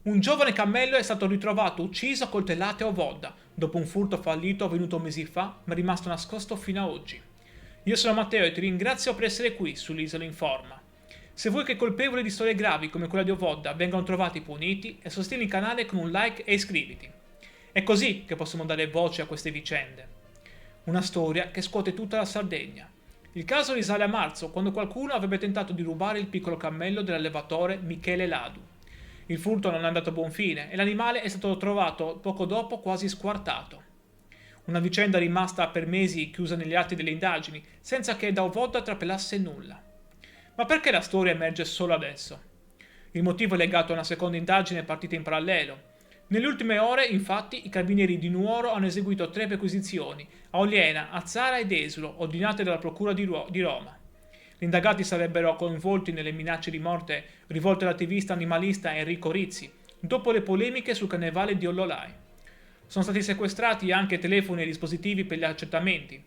Un giovane cammello è stato ritrovato ucciso a coltellate a Ovolda, dopo un furto fallito avvenuto mesi fa, ma rimasto nascosto fino a oggi. Io sono Matteo e ti ringrazio per essere qui sull'Isola Informa. Se vuoi che i colpevoli di storie gravi come quella di Ovolda vengano trovati puniti, sostieni il canale con un like e iscriviti. È così che possiamo dare voce a queste vicende. Una storia che scuote tutta la Sardegna. Il caso risale a marzo, quando qualcuno avrebbe tentato di rubare il piccolo cammello dell'allevatore Michele Ladu. Il furto non è andato a buon fine e l'animale è stato trovato poco dopo quasi squartato. Una vicenda rimasta per mesi chiusa negli atti delle indagini, senza che da Ovolda trapelasse nulla. Ma perché la storia emerge solo adesso? Il motivo è legato a una seconda indagine partita in parallelo. Nelle ultime ore, infatti, i carabinieri di Nuoro hanno eseguito 3 perquisizioni a Oliena, a Zara ed Esolo, ordinate dalla Procura di Roma. Gli indagati sarebbero coinvolti nelle minacce di morte rivolte all'attivista animalista Enrico Rizzi, dopo le polemiche sul carnevale di Ollolai. Sono stati sequestrati anche telefoni e dispositivi per gli accertamenti.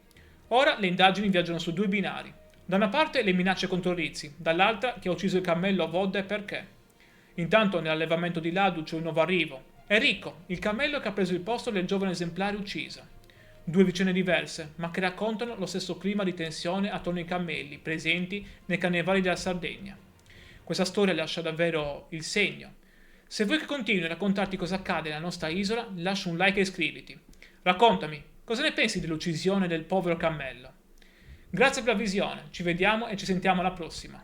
Ora le indagini viaggiano su 2 binari. Da una parte le minacce contro Rizzi, dall'altra chi ha ucciso il cammello a Vodda e perché. Intanto nell'allevamento di Ladu c'è un nuovo arrivo. Enrico, il cammello che ha preso il posto del giovane esemplare ucciso. 2 vicende diverse, ma che raccontano lo stesso clima di tensione attorno ai cammelli presenti nei carnevali della Sardegna. Questa storia lascia davvero il segno. Se vuoi che continui a raccontarti cosa accade nella nostra isola, lascia un like e iscriviti. Raccontami, cosa ne pensi dell'uccisione del povero cammello? Grazie per la visione, ci vediamo e ci sentiamo alla prossima.